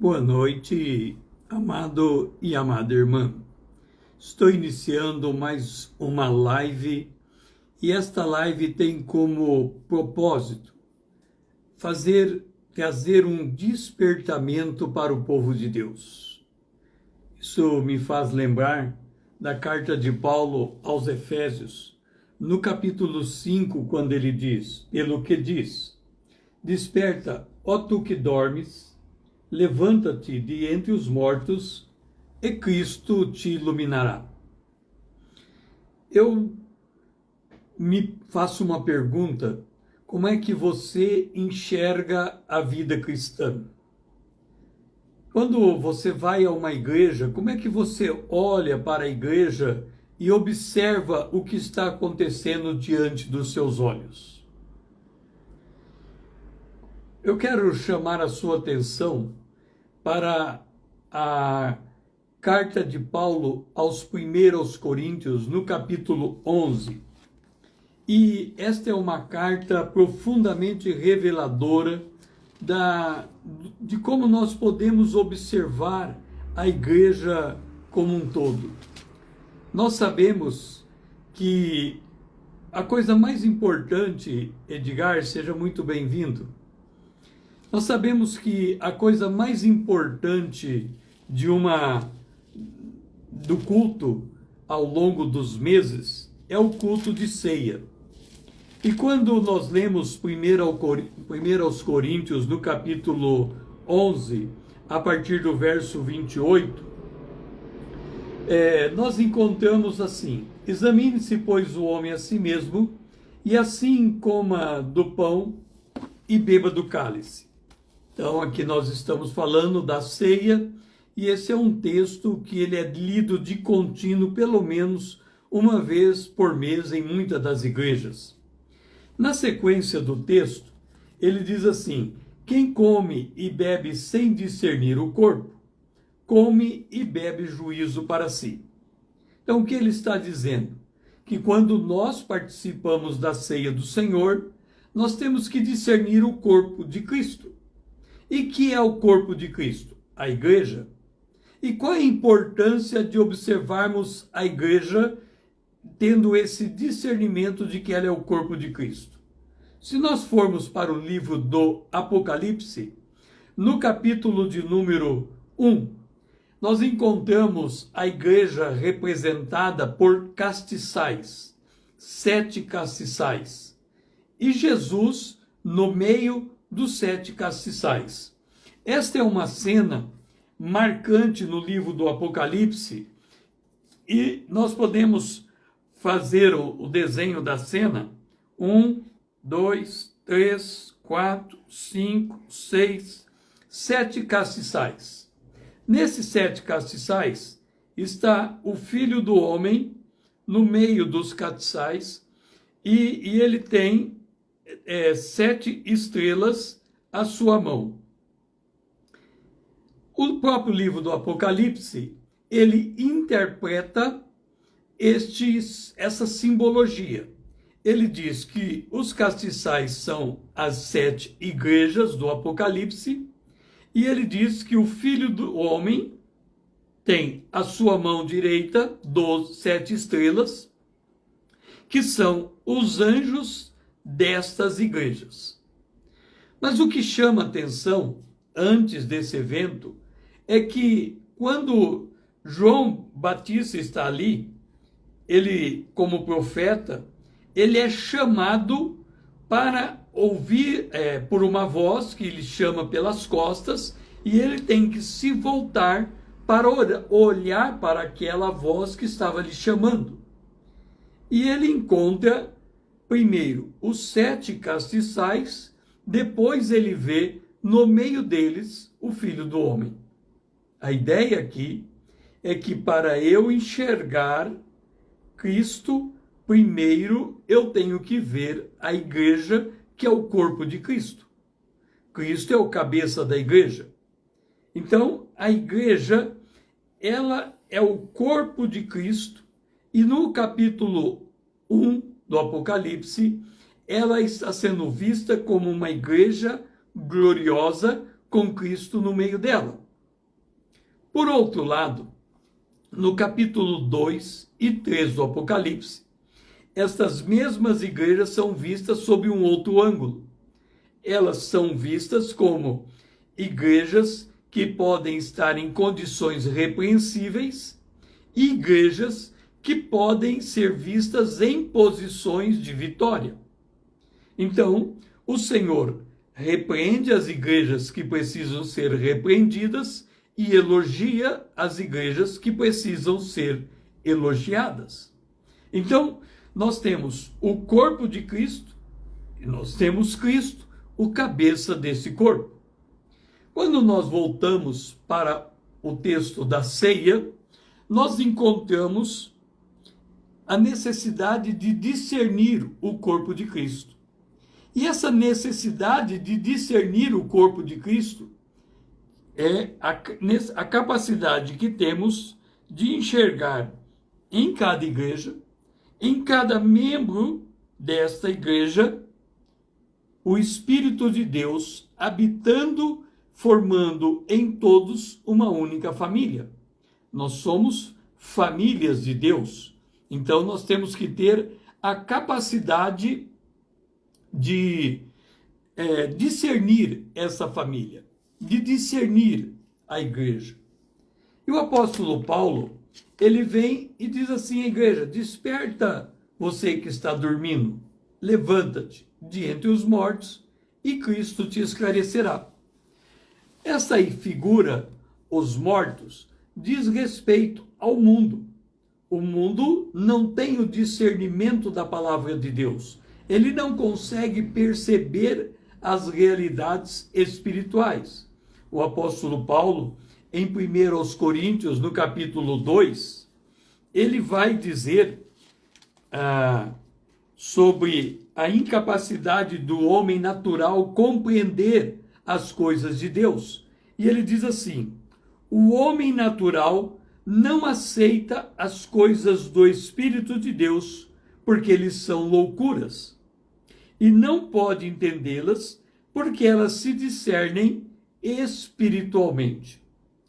Boa noite, amado e amada irmã. Estou iniciando mais uma live e esta live tem como propósito trazer um despertamento para o povo de Deus. Isso me faz lembrar da carta de Paulo aos Efésios, no capítulo 5, quando ele diz, pelo que diz: Desperta, ó tu que dormes, levanta-te de entre os mortos e Cristo te iluminará. Eu me faço uma pergunta: como é que você enxerga a vida cristã? Quando você vai a uma igreja, como é que você olha para a igreja e observa o que está acontecendo diante dos seus olhos? Eu quero chamar a sua atenção para a carta de Paulo aos Coríntios, no capítulo 11. E esta é uma carta profundamente reveladora de como nós podemos observar a igreja como um todo. Nós sabemos que a coisa mais importante, Edgar, seja muito bem-vindo. Nós sabemos que a coisa mais importante do culto ao longo dos meses é o culto de ceia. E quando nós lemos 1 aos Coríntios, no capítulo 11, a partir do verso 28, nós encontramos assim: Examine-se, pois, o homem a si mesmo, e assim coma do pão e beba do cálice. Então, aqui nós estamos falando da ceia, e esse é um texto que ele é lido de contínuo, pelo menos uma vez por mês em muitas das igrejas. Na sequência do texto, ele diz assim: quem come e bebe sem discernir o corpo, come e bebe juízo para si. Então, o que ele está dizendo? Que quando nós participamos da ceia do Senhor, nós temos que discernir o corpo de Cristo. E que é o corpo de Cristo? A igreja. E qual a importância de observarmos a igreja tendo esse discernimento de que ela é o corpo de Cristo? Se nós formos para o livro do Apocalipse, no capítulo de número 1, nós encontramos a igreja representada por castiçais, 7 castiçais, e Jesus no meio dos 7 castiçais. Esta é uma cena marcante no livro do Apocalipse, e nós podemos fazer o desenho da cena. 1, 2, 3, 4, 5, 6, 7 castiçais. Nesses 7 castiçais está o Filho do Homem no meio dos castiçais, e ele tem 7 estrelas à sua mão. O próprio livro do Apocalipse, ele interpreta essa simbologia. Ele diz que os castiçais são as 7 igrejas do Apocalipse, e ele diz que o Filho do Homem tem à sua mão direita 7 estrelas, que são os anjos destas igrejas. Mas o que chama atenção antes desse evento é que quando João Batista está ali, ele, como profeta, ele é chamado para ouvir por uma voz que ele chama pelas costas, e ele tem que se voltar para olhar para aquela voz que estava lhe chamando. E ele encontra primeiro os 7 castiçais, depois ele vê no meio deles o Filho do Homem. A ideia aqui é que para eu enxergar Cristo, primeiro eu tenho que ver a igreja, que é o corpo de Cristo. Cristo é o cabeça da igreja. Então, a igreja, ela é o corpo de Cristo, e no capítulo 1 do Apocalipse, ela está sendo vista como uma igreja gloriosa com Cristo no meio dela. Por outro lado, no capítulo 2 e 3 do Apocalipse, estas mesmas igrejas são vistas sob um outro ângulo. Elas são vistas como igrejas que podem estar em condições repreensíveis e igrejas que podem ser vistas em posições de vitória. Então, o Senhor repreende as igrejas que precisam ser repreendidas e elogia as igrejas que precisam ser elogiadas. Então, nós temos o corpo de Cristo e nós temos Cristo, o cabeça desse corpo. Quando nós voltamos para o texto da ceia, nós encontramos a necessidade de discernir o corpo de Cristo. E essa necessidade de discernir o corpo de Cristo é a capacidade que temos de enxergar em cada igreja, em cada membro desta igreja, o Espírito de Deus habitando, formando em todos uma única família. Nós somos famílias de Deus. Então nós temos que ter a capacidade de discernir essa família, de discernir a igreja. E o apóstolo Paulo, ele vem e diz assim à igreja: desperta, você que está dormindo, levanta-te de entre os mortos e Cristo te esclarecerá. Essa aí figura, os mortos, diz respeito ao mundo. O mundo não tem o discernimento da palavra de Deus. Ele não consegue perceber as realidades espirituais. O apóstolo Paulo, em 1 Coríntios, no capítulo 2, ele vai dizer sobre a incapacidade do homem natural compreender as coisas de Deus. E ele diz assim: o homem natural não aceita as coisas do Espírito de Deus, porque eles são loucuras, e não pode entendê-las, porque elas se discernem espiritualmente.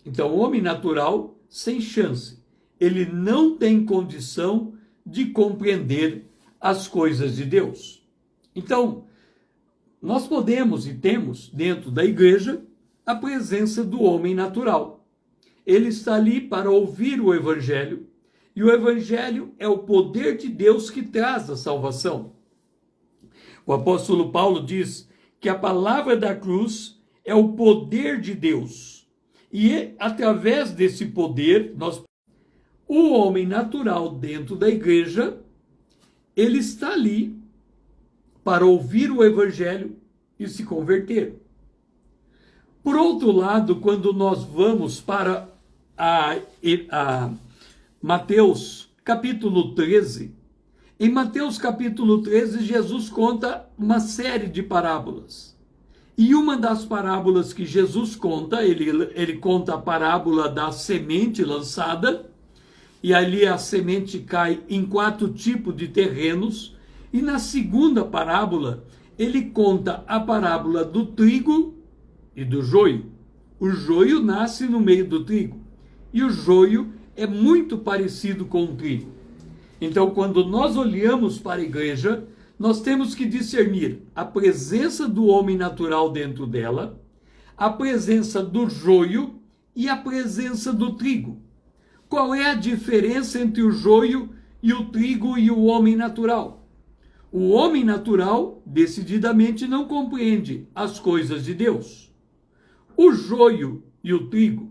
Então, o homem natural, sem chance, ele não tem condição de compreender as coisas de Deus. Então, nós podemos e temos dentro da igreja a presença do homem natural. Ele está ali para ouvir o evangelho, e o evangelho é o poder de Deus que traz a salvação. O apóstolo Paulo diz que a palavra da cruz é o poder de Deus. E através desse poder, o homem natural dentro da igreja, ele está ali para ouvir o evangelho e se converter. Por outro lado, quando nós vamos para Mateus capítulo 13, em Mateus capítulo 13, Jesus conta uma série de parábolas. E uma das parábolas que Jesus conta, ele conta a parábola da semente lançada, e ali a semente cai em 4 tipos de terrenos, e na segunda parábola, ele conta a parábola do trigo e do joio. O joio nasce no meio do trigo, e o joio é muito parecido com o trigo. Então, quando nós olhamos para a igreja, nós temos que discernir a presença do homem natural dentro dela, a presença do joio e a presença do trigo. Qual é a diferença entre o joio e o trigo e o homem natural? O homem natural, decididamente, não compreende as coisas de Deus. O joio e o trigo.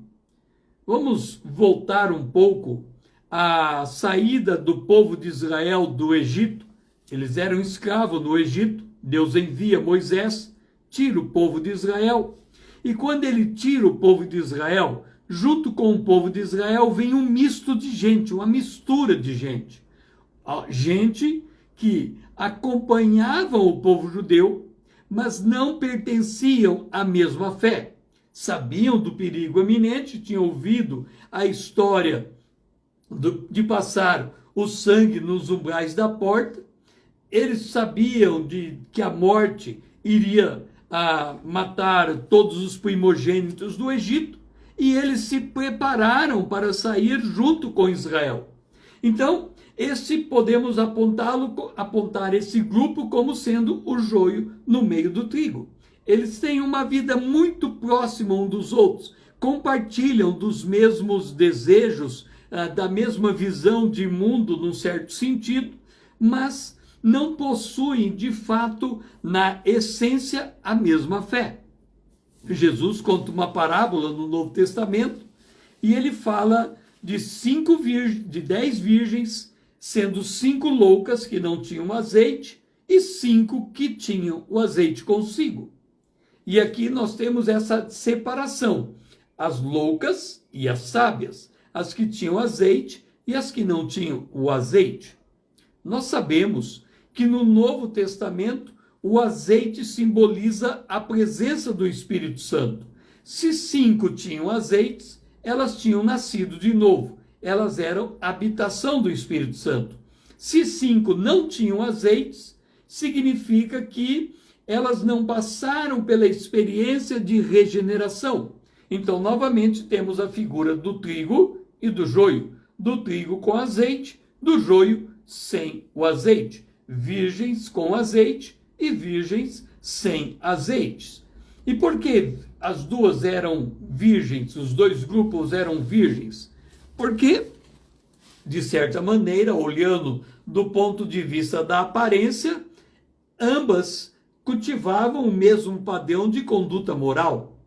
Vamos voltar um pouco à saída do povo de Israel do Egito. Eles eram escravos no Egito. Deus envia Moisés, tira o povo de Israel. E quando ele tira o povo de Israel, junto com o povo de Israel vem um misto de gente, uma mistura de gente. Gente que acompanhavam o povo judeu, mas não pertenciam à mesma fé. Sabiam do perigo iminente, tinham ouvido a história de passar o sangue nos umbrais da porta. Eles sabiam que a morte iria matar todos os primogênitos do Egito. e eles se prepararam para sair junto com Israel. Então, podemos apontar esse grupo como sendo o joio no meio do trigo. Eles têm uma vida muito próxima um dos outros, compartilham dos mesmos desejos, da mesma visão de mundo num certo sentido, mas não possuem de fato na essência a mesma fé. Jesus conta uma parábola no Novo Testamento e ele fala de 10 virgens, sendo 5 loucas que não tinham azeite e 5 que tinham o azeite consigo. E aqui nós temos essa separação, as loucas e as sábias, as que tinham azeite e as que não tinham o azeite. Nós sabemos que no Novo Testamento o azeite simboliza a presença do Espírito Santo. Se 5 tinham azeites, elas tinham nascido de novo. Elas eram a habitação do Espírito Santo. Se 5 não tinham azeites, significa que elas não passaram pela experiência de regeneração. Então, novamente, temos a figura do trigo e do joio. Do trigo com azeite, do joio sem o azeite. Virgens com azeite e virgens sem azeites. E por que as duas eram virgens, os dois grupos eram virgens? Porque, de certa maneira, olhando do ponto de vista da aparência, ambas cultivavam o mesmo padrão de conduta moral.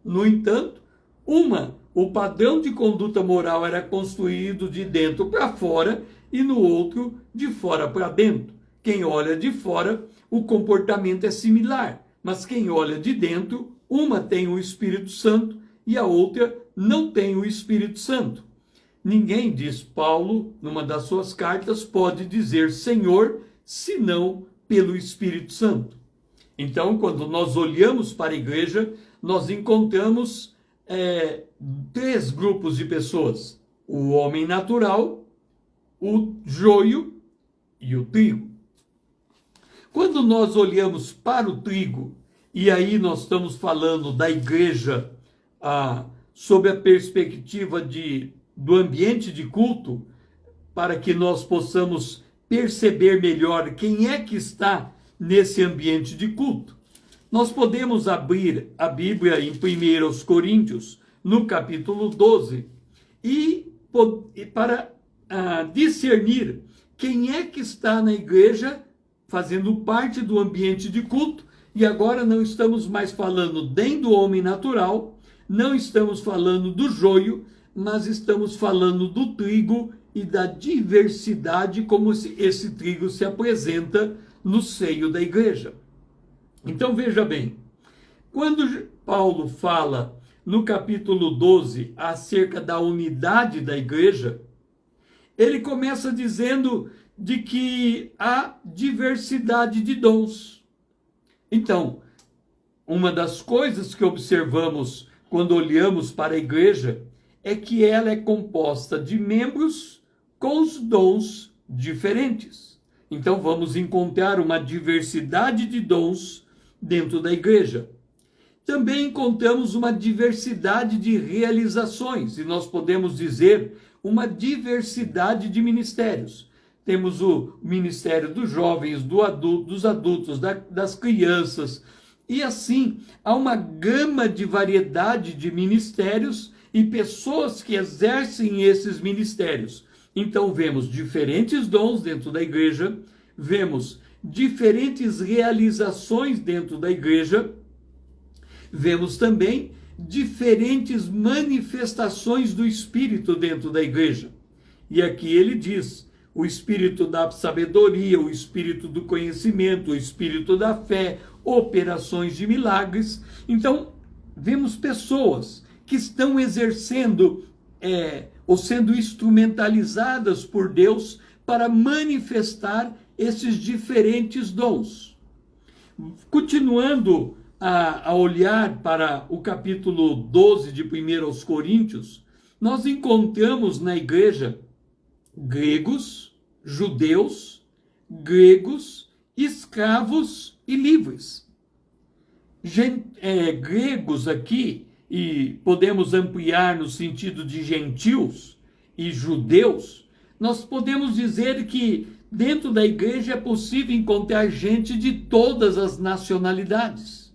No entanto, o padrão de conduta moral era construído de dentro para fora e no outro de fora para dentro. Quem olha de fora, o comportamento é similar, mas quem olha de dentro, uma tem o Espírito Santo e a outra não tem o Espírito Santo. Ninguém, diz Paulo, numa das suas cartas, pode dizer Senhor, senão pelo Espírito Santo. Então, quando nós olhamos para a igreja, nós encontramos 3 grupos de pessoas: o homem natural, o joio e o trigo. Quando nós olhamos para o trigo, e aí nós estamos falando da igreja sob a perspectiva do ambiente de culto, para que nós possamos perceber melhor quem é que está nesse ambiente de culto. Nós podemos abrir a Bíblia em 1 Coríntios, no capítulo 12, e para discernir quem é que está na igreja fazendo parte do ambiente de culto, e agora não estamos mais falando nem do homem natural, não estamos falando do joio, mas estamos falando do trigo e da diversidade como esse trigo se apresenta no seio da igreja. Então veja bem, quando Paulo fala no capítulo 12 acerca da unidade da igreja, ele começa dizendo de que há diversidade de dons. Então, uma das coisas que observamos quando olhamos para a igreja é que ela é composta de membros com os dons diferentes. Então, vamos encontrar uma diversidade de dons dentro da igreja. Também encontramos uma diversidade de realizações, e nós podemos dizer uma diversidade de ministérios. Temos o ministério dos jovens, dos adultos, das crianças. E assim, há uma gama de variedade de ministérios e pessoas que exercem esses ministérios. Então, vemos diferentes dons dentro da igreja, vemos diferentes realizações dentro da igreja, vemos também diferentes manifestações do Espírito dentro da igreja. E aqui ele diz: o Espírito da sabedoria, o Espírito do conhecimento, o Espírito da fé, operações de milagres. Então, vemos pessoas que estão exercendo ou sendo instrumentalizadas por Deus para manifestar esses diferentes dons. Continuando a olhar para o capítulo 12 de 1 Coríntios, nós encontramos na igreja gregos, judeus, gregos, escravos e livres. Gregos aqui e podemos ampliar no sentido de gentios e judeus, nós podemos dizer que dentro da igreja é possível encontrar gente de todas as nacionalidades.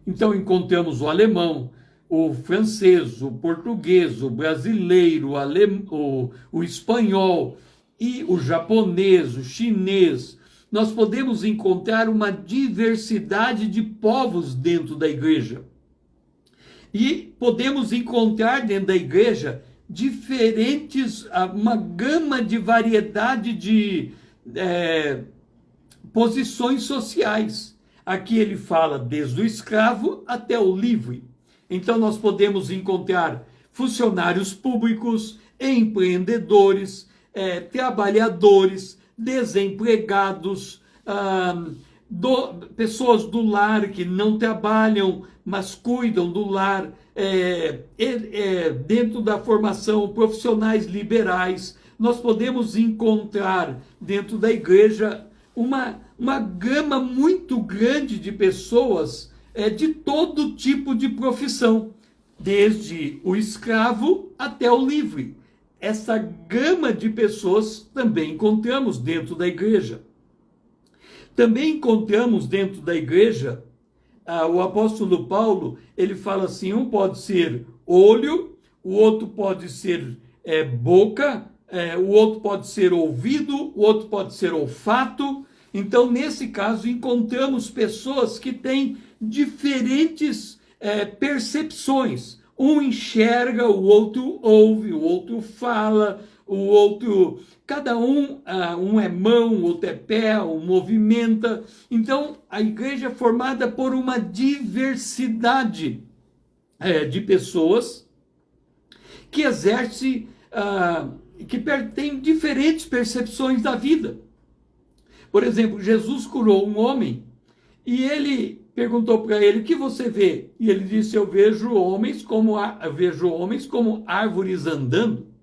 Então encontramos o alemão, o francês, o português, o brasileiro, o espanhol e o japonês, o chinês. Nós podemos encontrar uma diversidade de povos dentro da igreja. E podemos encontrar dentro da igreja uma gama de variedade de posições sociais. Aqui ele fala desde o escravo até o livre. Então nós podemos encontrar funcionários públicos, empreendedores, trabalhadores, desempregados, pessoas do lar que não trabalham, mas cuidam do lar, dentro da formação, profissionais liberais. Nós podemos encontrar dentro da igreja uma gama muito grande de pessoas de todo tipo de profissão, desde o escravo até o livre. Essa gama de pessoas também encontramos dentro da igreja. Também encontramos dentro da igreja, o apóstolo Paulo, ele fala assim, um pode ser olho, o outro pode ser boca, o outro pode ser ouvido, o outro pode ser olfato. Então, nesse caso, encontramos pessoas que têm diferentes percepções. Um enxerga, o outro ouve, o outro fala, o outro... Cada um é mão, o outro é pé, um movimenta. Então, a igreja é formada por uma diversidade de pessoas que exerce, que têm diferentes percepções da vida. Por exemplo, Jesus curou um homem e ele perguntou para ele, o que você vê? E ele disse, eu vejo homens como árvores andando.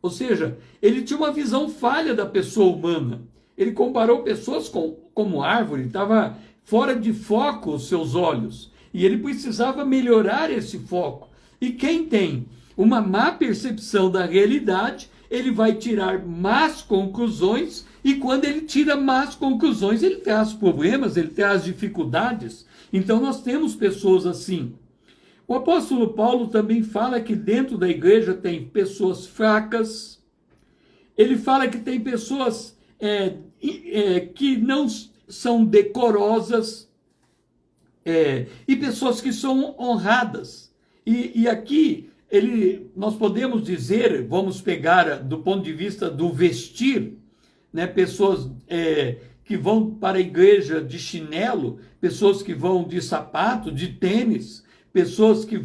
Ou seja, ele tinha uma visão falha da pessoa humana. Ele comparou pessoas como árvore, estava fora de foco os seus olhos. E ele precisava melhorar esse foco. E quem tem uma má percepção da realidade, ele vai tirar más conclusões, e quando ele tira más conclusões, ele traz problemas, ele traz dificuldades. Então nós temos pessoas assim. O apóstolo Paulo também fala que dentro da igreja tem pessoas fracas. Ele fala que tem pessoas que não são decorosas, e pessoas que são honradas. E aqui nós podemos dizer, vamos pegar do ponto de vista do vestir, né, pessoas que vão para a igreja de chinelo, pessoas que vão de sapato, de tênis, pessoas que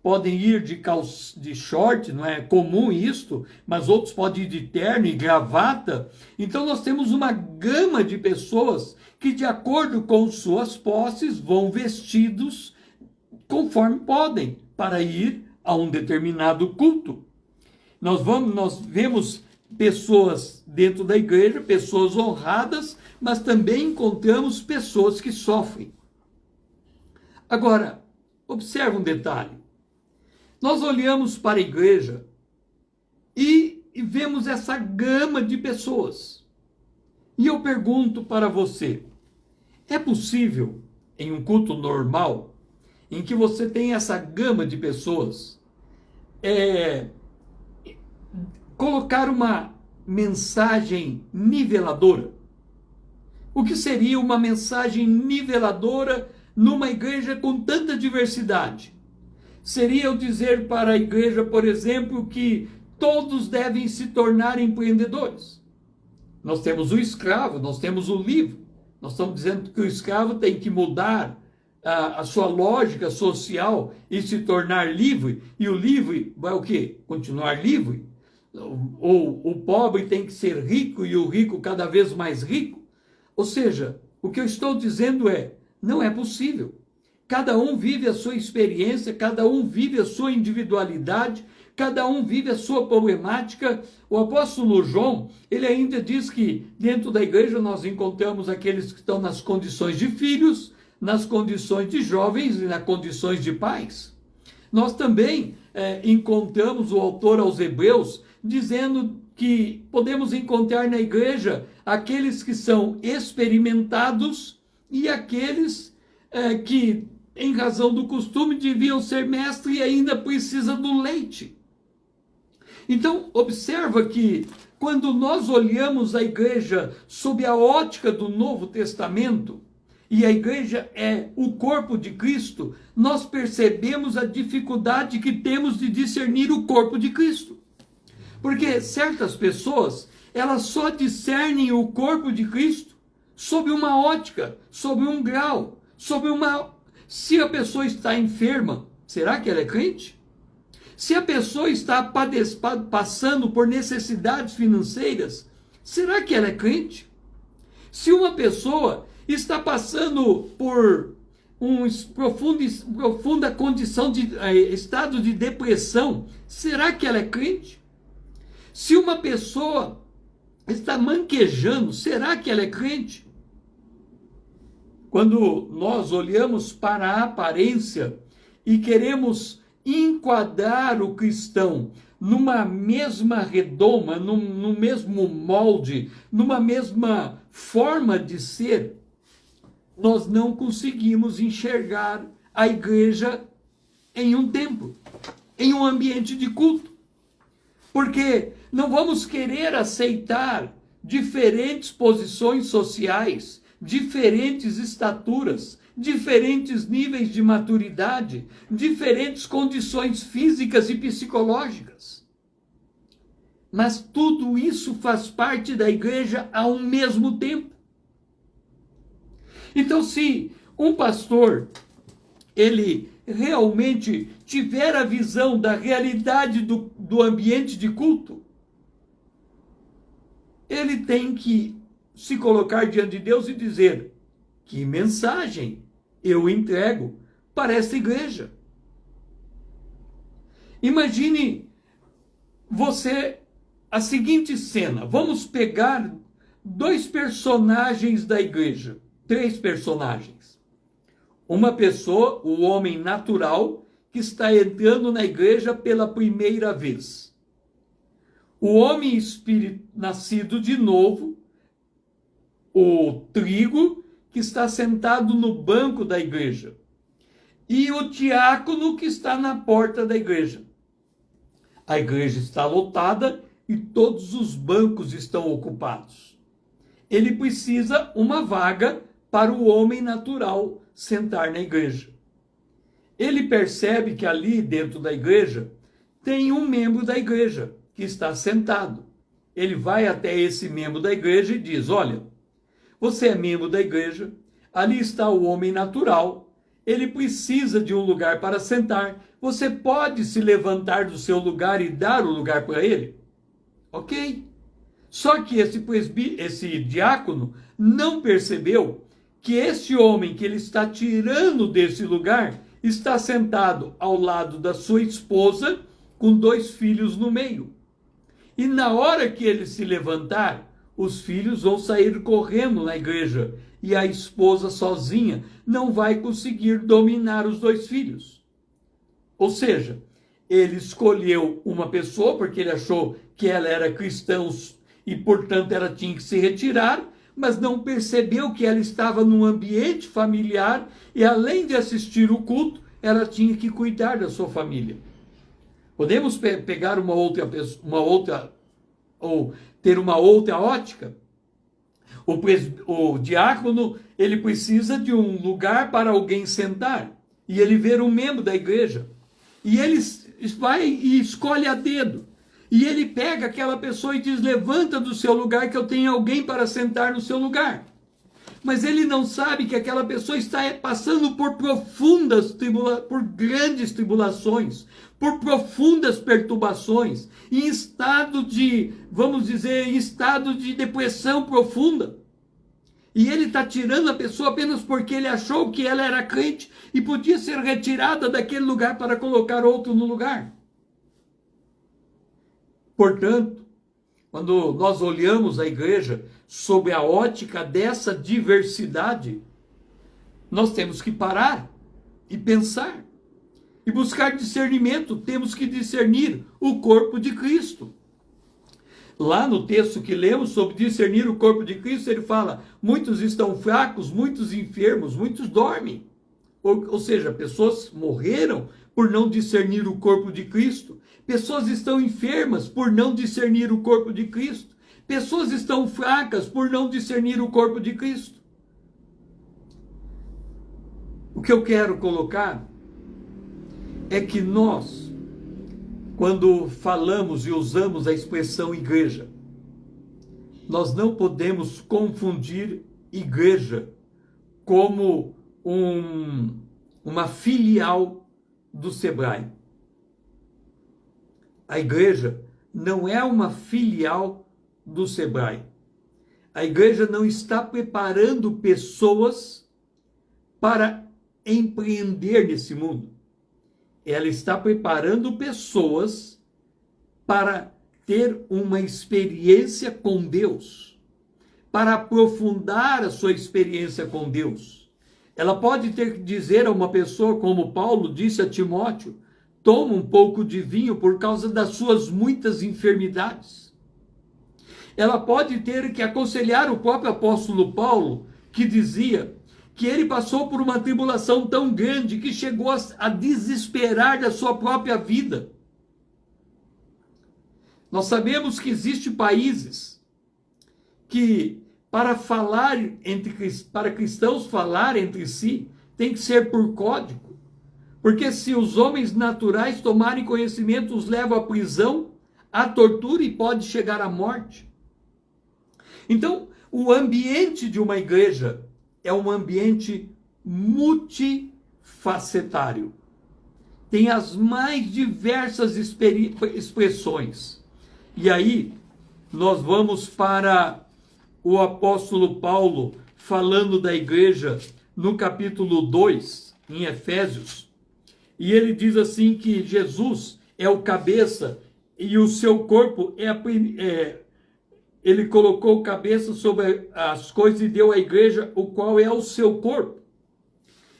podem ir de short, não é comum isto, mas outros podem ir de terno e gravata. Então nós temos uma gama de pessoas que, de acordo com suas posses, vão vestidos conforme podem para ir a um determinado culto. Nós vemos pessoas dentro da igreja, pessoas honradas, mas também encontramos pessoas que sofrem. Agora, observe um detalhe. Nós olhamos para a igreja e vemos essa gama de pessoas. E eu pergunto para você, é possível, em um culto normal, em que você tem essa gama de pessoas, colocar uma mensagem niveladora? O que seria uma mensagem niveladora numa igreja com tanta diversidade? Seria eu dizer para a igreja, por exemplo, que todos devem se tornar empreendedores. Nós temos o escravo, nós temos o livre. Nós estamos dizendo que o escravo tem que mudar a sua lógica social e se tornar livre. E o livre vai o quê? Continuar livre? Ou o pobre tem que ser rico e o rico cada vez mais rico? Ou seja, o que eu estou dizendo não é possível. Cada um vive a sua experiência, cada um vive a sua individualidade, cada um vive a sua problemática. O apóstolo João, ele ainda diz que dentro da igreja nós encontramos aqueles que estão nas condições de filhos, nas condições de jovens e nas condições de pais. Nós também encontramos o autor aos Hebreus dizendo que podemos encontrar na igreja aqueles que são experimentados e aqueles que, em razão do costume, deviam ser mestre e ainda precisa do leite. Então, observa que quando nós olhamos a igreja sob a ótica do Novo Testamento, e a igreja é o corpo de Cristo, nós percebemos a dificuldade que temos de discernir o corpo de Cristo. Porque certas pessoas, elas só discernem o corpo de Cristo sob uma ótica, sob um grau, sob uma... Se a pessoa está enferma, será que ela é crente? Se a pessoa está passando por necessidades financeiras, será que ela é crente? Se uma pessoa está passando por profunda condição de estado de depressão, será que ela é crente? Se uma pessoa está manquejando, será que ela é crente? Quando nós olhamos para a aparência e queremos enquadrar o cristão numa mesma redoma, no mesmo molde, numa mesma forma de ser, nós não conseguimos enxergar a igreja em um templo, em um ambiente de culto. Porque não vamos querer aceitar diferentes posições sociais, diferentes estaturas, diferentes níveis de maturidade, diferentes condições físicas e psicológicas. Mas tudo isso faz parte da igreja ao mesmo tempo. Então, se um pastor, ele realmente tiver a visão da realidade do ambiente de culto, ele tem que se colocar diante de Deus e dizer: que mensagem eu entrego para esta igreja? Imagine você a seguinte cena. Vamos pegar 2 personagens da igreja, 3 personagens. Uma pessoa, o homem natural, que está entrando na igreja pela primeira vez. O homem espírito nascido de novo, o trigo que está sentado no banco da igreja, e o diácono que está na porta da igreja. A igreja está lotada e todos os bancos estão ocupados. Ele precisa uma vaga para o homem natural sentar na igreja. Ele percebe que ali dentro da igreja tem um membro da igreja que está sentado. Ele vai até esse membro da igreja e diz: olha, você é membro da igreja, ali está o homem natural, ele precisa de um lugar para sentar, você pode se levantar do seu lugar e dar o lugar para ele? Ok? Só que esse diácono não percebeu que esse homem que ele está tirando desse lugar está sentado ao lado da sua esposa com 2 filhos no meio. E na hora que ele se levantar, os filhos vão sair correndo na igreja e a esposa sozinha não vai conseguir dominar os 2 filhos. Ou seja, ele escolheu uma pessoa porque ele achou que ela era cristã e, portanto, ela tinha que se retirar, mas não percebeu que ela estava num ambiente familiar e, além de assistir o culto, ela tinha que cuidar da sua família. Podemos pegar uma outra ou ter uma outra ótica? O diácono, ele precisa de um lugar para alguém sentar, e ele vê um membro da igreja, e ele vai e escolhe a dedo, e ele pega aquela pessoa e diz: levanta do seu lugar que eu tenho alguém para sentar no seu lugar. Mas ele não sabe que aquela pessoa está passando por por grandes tribulações, por profundas perturbações, em estado de, vamos dizer, em estado de depressão profunda. E ele está tirando a pessoa apenas porque ele achou que ela era crente e podia ser retirada daquele lugar para colocar outro no lugar. Portanto, quando nós olhamos a igreja sob a ótica dessa diversidade, nós temos que parar e pensar. E buscar discernimento, temos que discernir o corpo de Cristo. Lá no texto que lemos sobre discernir o corpo de Cristo, ele fala: muitos estão fracos, muitos enfermos, muitos dormem. Ou seja, pessoas morreram por não discernir o corpo de Cristo. Pessoas estão enfermas por não discernir o corpo de Cristo. Pessoas estão fracas por não discernir o corpo de Cristo. O que eu quero colocar é que nós, quando falamos e usamos a expressão igreja, nós não podemos confundir igreja como uma filial do Sebrae. A igreja não é uma filial do Sebrae. A igreja não está preparando pessoas para empreender nesse mundo. Ela está preparando pessoas para ter uma experiência com Deus, para aprofundar a sua experiência com Deus. Ela pode ter que dizer a uma pessoa, como Paulo disse a Timóteo: toma um pouco de vinho por causa das suas muitas enfermidades. Ela pode ter que aconselhar o próprio apóstolo Paulo, que dizia que ele passou por uma tribulação tão grande que chegou a desesperar da sua própria vida. Nós sabemos que existem países que, para cristãos falar entre si, tem que ser por código. Porque se os homens naturais tomarem conhecimento, os levam à prisão, à tortura e pode chegar à morte. Então, o ambiente de uma igreja é um ambiente multifacetário. Tem as mais diversas expressões. E aí, nós vamos para o apóstolo Paulo, falando da igreja, no capítulo 2, em Efésios. E ele diz assim que Jesus é o cabeça e o seu corpo ele colocou o cabeça sobre as coisas e deu à igreja, o qual é o seu corpo.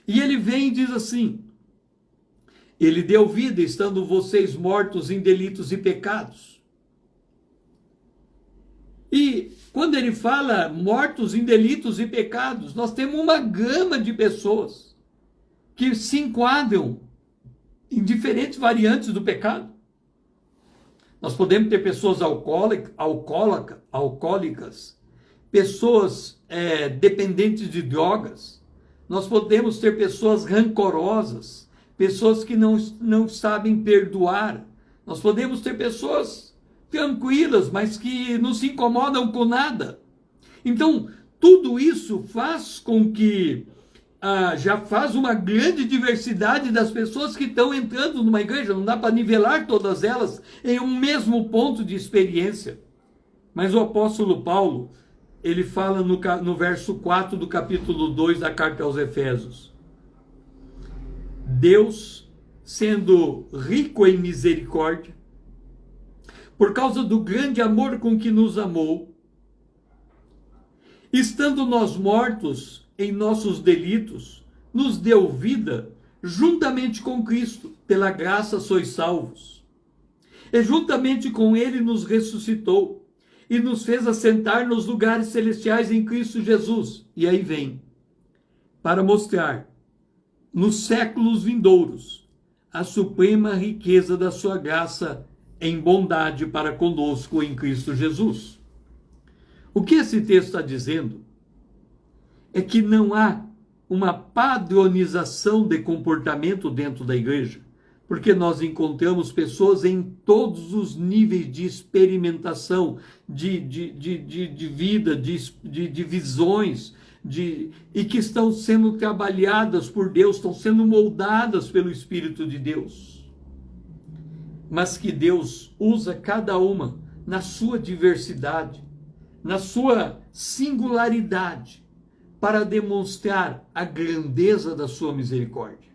E ele vem e diz assim: ele deu vida, estando vocês mortos em delitos e pecados. E quando ele fala mortos em delitos e pecados, nós temos uma gama de pessoas que se enquadram em diferentes variantes do pecado. Nós podemos ter pessoas alcoólicas, pessoas dependentes de drogas. Nós podemos ter pessoas rancorosas, pessoas que não sabem perdoar. Nós podemos ter pessoas tranquilas, mas que não se incomodam com nada. Então, tudo isso faz com que já faz uma grande diversidade das pessoas que estão entrando numa igreja. Não dá para nivelar todas elas em um mesmo ponto de experiência. Mas o apóstolo Paulo, ele fala no verso 4 do capítulo 2 da carta aos Efésios: Deus, sendo rico em misericórdia, por causa do grande amor com que nos amou, estando nós mortos em nossos delitos, nos deu vida juntamente com Cristo. Pela graça sois salvos. E juntamente com ele nos ressuscitou e nos fez assentar nos lugares celestiais em Cristo Jesus. E aí vem, para mostrar nos séculos vindouros a suprema riqueza da sua graça em bondade para conosco em Cristo Jesus. O que esse texto está dizendo é que não há uma padronização de comportamento dentro da igreja, porque nós encontramos pessoas em todos os níveis de experimentação, de vida, de visões, e que estão sendo trabalhadas por Deus, estão sendo moldadas pelo Espírito de Deus. Mas que Deus usa cada uma na sua diversidade, na sua singularidade, para demonstrar a grandeza da sua misericórdia,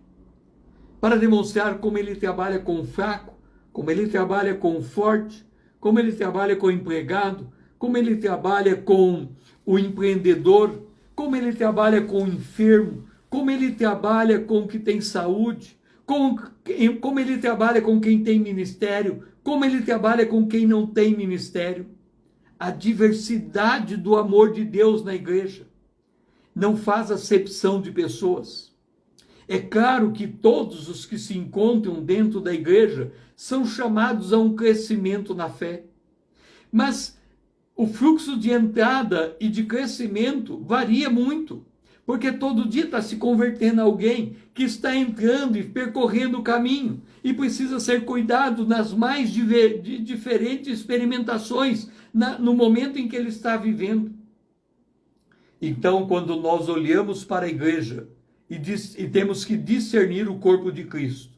para demonstrar como ele trabalha com o fraco, como ele trabalha com o forte, como ele trabalha com o empregado, como ele trabalha com o empreendedor, como ele trabalha com o enfermo, como ele trabalha com o que tem saúde, como ele trabalha com quem tem ministério, como ele trabalha com quem não tem ministério. A diversidade do amor de Deus na igreja não faz acepção de pessoas. É claro que todos os que se encontram dentro da igreja são chamados a um crescimento na fé. Mas o fluxo de entrada e de crescimento varia muito, porque todo dia está se convertendo alguém que está entrando e percorrendo o caminho e precisa ser cuidado nas mais diferentes experimentações no momento em que ele está vivendo. Então, quando nós olhamos para a igreja e temos que discernir o corpo de Cristo,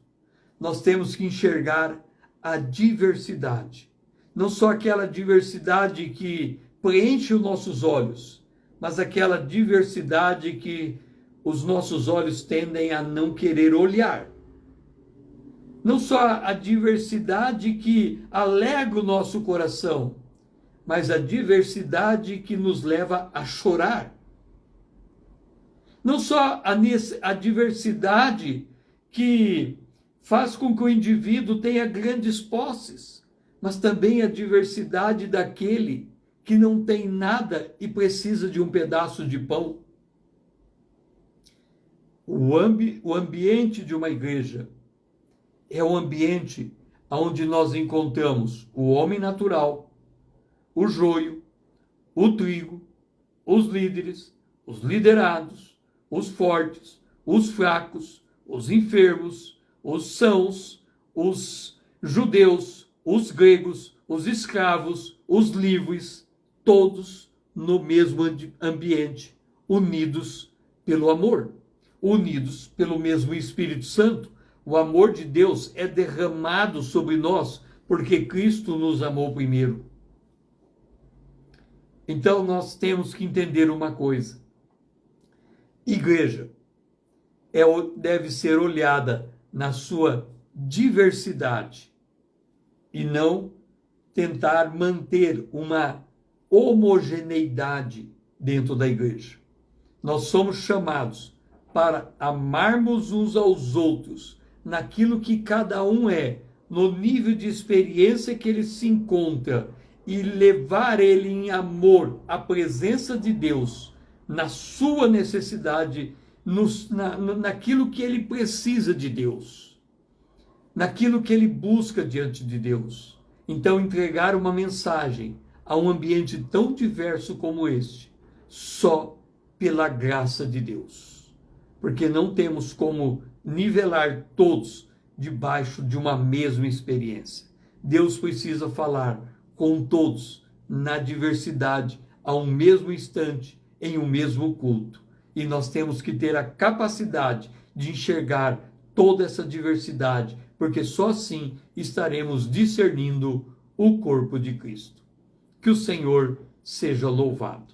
nós temos que enxergar a diversidade. Não só aquela diversidade que preenche os nossos olhos, mas aquela diversidade que os nossos olhos tendem a não querer olhar. Não só a diversidade que alegra o nosso coração, mas a diversidade que nos leva a chorar. Não só a diversidade que faz com que o indivíduo tenha grandes posses, mas também a diversidade daquele que não tem nada e precisa de um pedaço de pão. O ambiente de uma igreja é o ambiente onde nós encontramos o homem natural, o joio, o trigo, os líderes, os liderados, os fortes, os fracos, os enfermos, os sãos, os judeus, os gregos, os escravos, os livres, todos no mesmo ambiente, unidos pelo amor, unidos pelo mesmo Espírito Santo. O amor de Deus é derramado sobre nós porque Cristo nos amou primeiro. Então nós temos que entender uma coisa. Igreja deve ser olhada na sua diversidade e não tentar manter uma homogeneidade dentro da igreja. Nós somos chamados para amarmos uns aos outros naquilo que cada um é, no nível de experiência que ele se encontra, e levar ele em amor à presença de Deus, na sua necessidade, naquilo que ele precisa de Deus, naquilo que ele busca diante de Deus. Então, entregar uma mensagem a um ambiente tão diverso como este, só pela graça de Deus. Porque não temos como nivelar todos debaixo de uma mesma experiência. Deus precisa falar com todos na diversidade, a um mesmo instante, em um mesmo culto. E nós temos que ter a capacidade de enxergar toda essa diversidade, porque só assim estaremos discernindo o corpo de Cristo. Que o Senhor seja louvado.